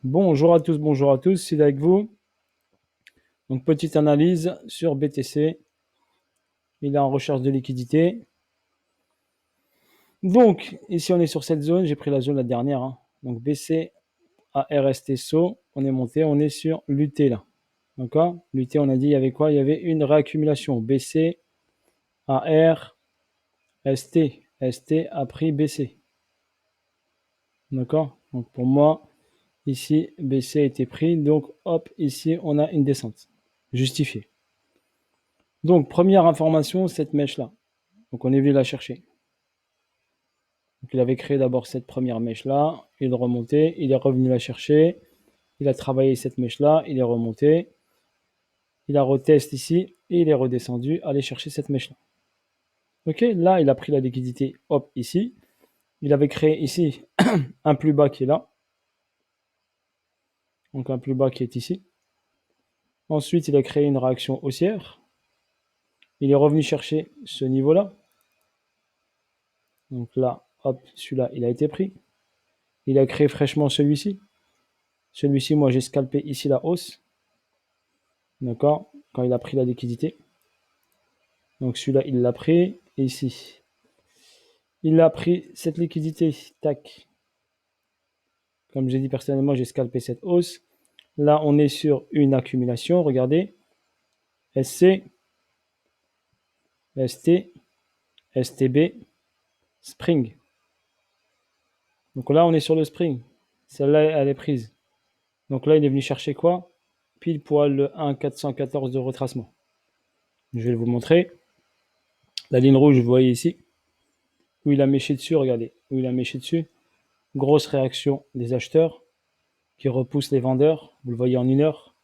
Bonjour à tous, c'est avec vous. Donc, petite analyse sur BTC. Il est en recherche de liquidité. Donc, ici, on est sur cette zone. J'ai pris la zone la dernière. Donc, BC à RST SO. On est monté, on est sur l'UT là. D'accord. L'UT, on a dit, il y avait quoi? Il y avait une réaccumulation. BC à RST. ST a pris BC. D'accord. Donc, pour moi, ici, BC a été pris. Donc, hop, ici, on a une descente justifiée. Donc, première information, cette mèche-là. Donc, on est venu la chercher. Donc, il avait créé d'abord cette première mèche-là, il est remonté, il est revenu la chercher, il a travaillé cette mèche-là, il est remonté, il a retesté ici, et il est redescendu, aller chercher cette mèche-là. Ok, là, il a pris la liquidité, hop, ici. Il avait créé ici un plus bas qui est là. Donc, un plus bas qui est ici. Ensuite, il a créé une réaction haussière. Il est revenu chercher ce niveau-là. Donc là, hop, celui-là, il a été pris. Il a créé fraîchement celui-ci. Celui-ci, moi, j'ai scalpé ici la hausse. D'accord? Quand il a pris la liquidité. Donc celui-là, il l'a pris. Et ici, il a pris cette liquidité. Tac. Comme j'ai dit personnellement, j'ai scalpé cette hausse. Là, on est sur une accumulation. Regardez. SC, ST, STB, Spring. Donc là, on est sur le Spring. Celle-là, elle est prise. Donc là, il est venu chercher quoi? Pile poil le 1,414 de retracement. Je vais vous montrer. La ligne rouge, vous voyez ici, où il a méché dessus, regardez, où il a méché dessus. Grosse réaction des acheteurs qui repoussent les vendeurs. Vous le voyez en 1 heure.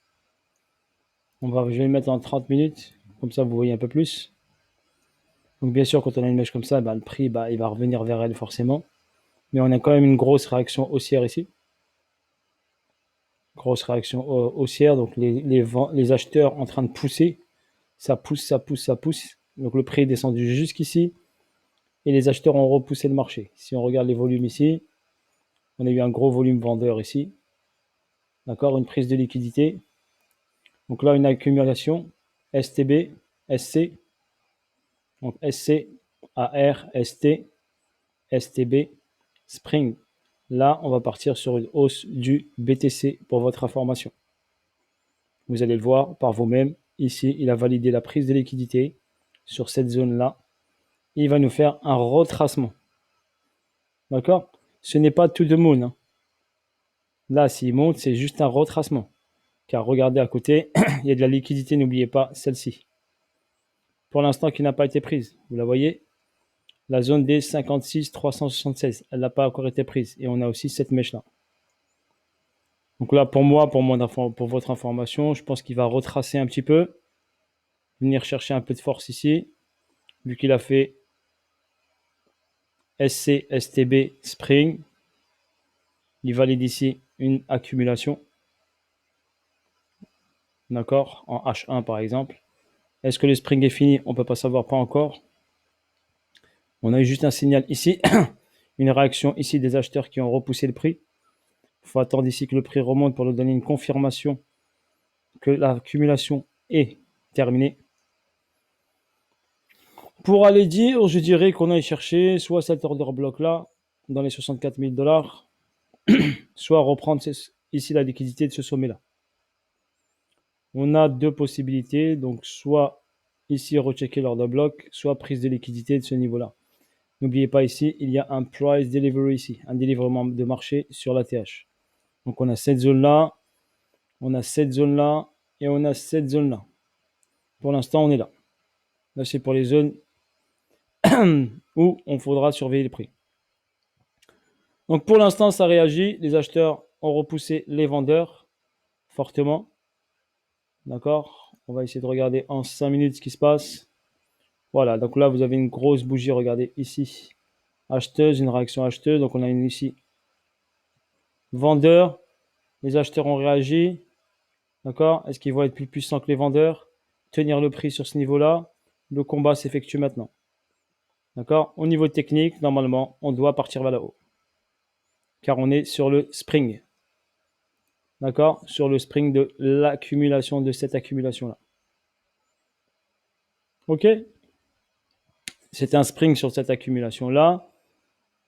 Je vais le mettre en 30 minutes. Comme ça, vous voyez un peu plus. Donc, bien sûr, quand on a une mèche comme ça, le prix, il va revenir vers elle forcément. Mais on a quand même une grosse réaction haussière ici. Grosse réaction haussière. Donc, les acheteurs en train de pousser. Ça pousse, ça pousse, ça pousse. Donc, le prix est descendu jusqu'ici. Et les acheteurs ont repoussé le marché. Si on regarde les volumes ici, on a eu un gros volume vendeur ici. D'accord, une prise de liquidité. Donc là, une accumulation. STB, SC. Donc SC, AR, ST, STB, Spring. Là, on va partir sur une hausse du BTC pour votre information. Vous allez le voir par vous-même. Ici, il a validé la prise de liquidité sur cette zone-là. Il va nous faire un retracement. D'accord? Ce n'est pas tout de moon. Là, s'il monte, c'est juste un retracement. Car regardez à côté, il y a de la liquidité, n'oubliez pas celle-ci. Pour l'instant, qui n'a pas été prise. Vous la voyez? La zone des 56 376, elle n'a pas encore été prise. Et on a aussi cette mèche-là. Donc là, pour votre information, je pense qu'il va retracer un petit peu. Venir chercher un peu de force ici. Vu qu'il a fait SC, STB, Spring. Il valide ici une accumulation. D'accord? En H1 par exemple. Est-ce que le Spring est fini? On ne peut pas savoir, pas encore. On a eu juste un signal ici. Une réaction ici des acheteurs qui ont repoussé le prix. Il faut attendre ici que le prix remonte pour nous donner une confirmation que l'accumulation est terminée. Pour aller dire, je dirais qu'on aille chercher soit cet order block là, dans les 64 000 $, soit reprendre ici la liquidité de ce sommet là. On a deux possibilités, donc soit ici rechecker l'order block, soit prise de liquidité de ce niveau là. N'oubliez pas ici, il y a un price delivery ici, un délivrement de marché sur la TH. Donc on a cette zone là, on a cette zone là et on a cette zone là. Pour l'instant, on est là. Là, c'est pour les zones où on faudra surveiller les prix. Donc pour l'instant, ça réagit. Les acheteurs ont repoussé les vendeurs fortement. D'accord? On va essayer de regarder en 5 minutes ce qui se passe. Voilà, donc là, vous avez une grosse bougie. Regardez ici. Acheteuse, une réaction acheteuse. Donc on a une ici. Vendeur. Les acheteurs ont réagi. D'accord? Est-ce qu'ils vont être plus puissants que les vendeurs? Tenir le prix sur ce niveau-là. Le combat s'effectue maintenant. D'accord? Au niveau technique, normalement, on doit partir vers le haut. Car on est sur le spring. d'accord, sur le spring de l'accumulation de cette accumulation-là. OK? C'est un spring sur cette accumulation-là,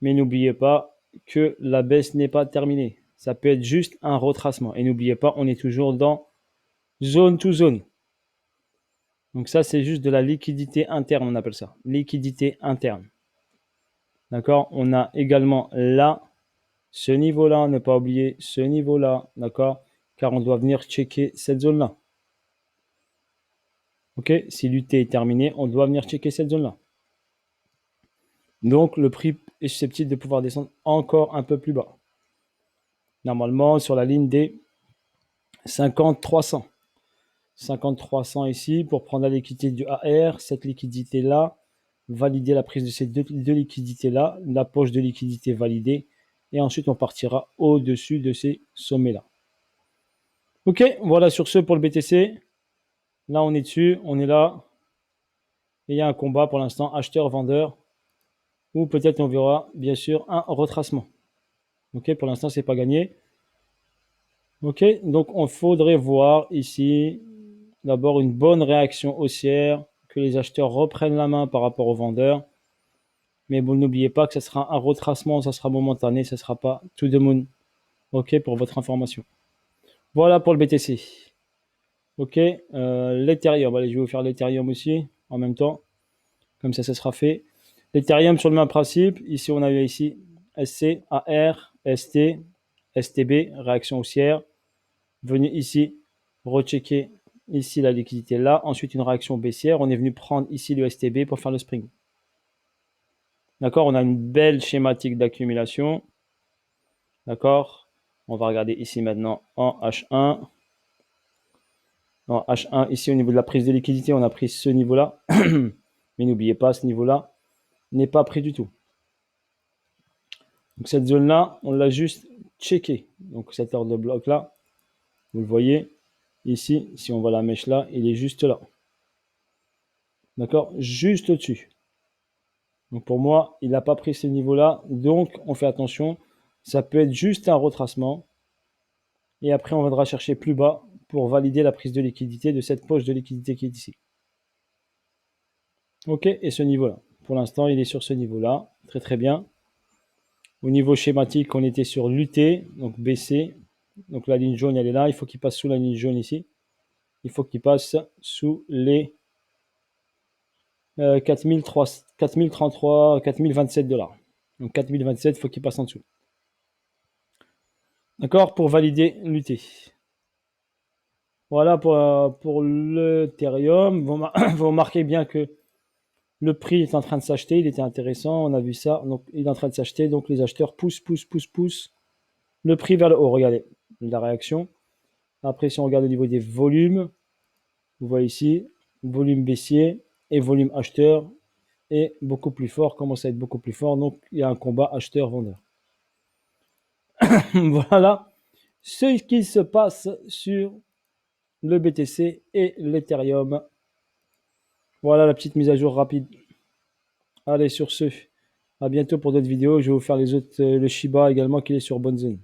mais n'oubliez pas que la baisse n'est pas terminée. Ça peut être juste un retracement. Et n'oubliez pas, on est toujours dans zone to zone. Donc ça, c'est juste de la liquidité interne, on appelle ça. Liquidité interne. D'accord? On a également là, ce niveau-là, ne pas oublier ce niveau-là, d'accord? Car on doit venir checker cette zone-là. OK? Si l'UT est terminé, on doit venir checker cette zone-là. Donc, le prix est susceptible de pouvoir descendre encore un peu plus bas. Normalement, sur la ligne des 50-300. 50-300 ici pour prendre la liquidité du AR. Cette liquidité-là, valider la prise de ces deux liquidités-là, la poche de liquidité validée. Et ensuite, on partira au-dessus de ces sommets-là. OK, voilà sur ce pour le BTC. Là, on est dessus, on est là. Et il y a un combat pour l'instant, acheteur-vendeur. Ou peut-être on verra, bien sûr, un retracement. OK, pour l'instant, c'est pas gagné. OK, donc on faudrait voir ici d'abord une bonne réaction haussière, que les acheteurs reprennent la main par rapport aux vendeurs. Mais bon, n'oubliez pas que ce sera un retracement, ça sera momentané, ça ne sera pas to the moon. OK, pour votre information. Voilà pour le BTC. OK, l'Ethereum. Allez, je vais vous faire l'Ethereum aussi en même temps. Comme ça sera fait. L'Ethereum sur le même principe. Ici, on avait ici SC, AR, ST, STB, réaction haussière. Venez ici, rechecker ici la liquidité là. Ensuite, une réaction baissière. On est venu prendre ici le STB pour faire le spring. D'accord, on a une belle schématique d'accumulation. D'accord, on va regarder ici maintenant en H1. En H1, ici au niveau de la prise de liquidité, on a pris ce niveau-là. Mais n'oubliez pas, ce niveau-là n'est pas pris du tout. Donc cette zone-là, on l'a juste checké. Donc cette ordre de bloc-là, vous le voyez, ici, si on voit la mèche là, il est juste là. D'accord, juste au-dessus. Donc pour moi, il n'a pas pris ce niveau-là, donc on fait attention. Ça peut être juste un retracement. Et après, on viendra chercher plus bas pour valider la prise de liquidité de cette poche de liquidité qui est ici. OK, et ce niveau-là. Pour l'instant, il est sur ce niveau-là. Très très bien. Au niveau schématique, on était sur l'UT, donc BC. Donc la ligne jaune, elle est là. Il faut qu'il passe sous la ligne jaune ici. Il faut qu'il passe sous les 4033, 4027 $. Donc 4027, il faut qu'il passe en dessous. D'accord, pour valider l'UT. Voilà pour l'Ethereum. Vous remarquez bien que le prix est en train de s'acheter, il était intéressant, on a vu ça. Donc il est en train de s'acheter, donc les acheteurs poussent le prix vers le haut. Regardez la réaction. Après, si on regarde au niveau des volumes, vous voyez ici, volume baissier et volume acheteur est beaucoup plus fort, commence à être beaucoup plus fort. Donc il y a un combat acheteur-vendeur. Voilà ce qui se passe sur le BTC et l'Ethereum. Voilà la petite mise à jour rapide. Allez, sur ce, à bientôt pour d'autres vidéos. Je vais vous faire les autres, le Shiba également qui est sur Bonne Zone.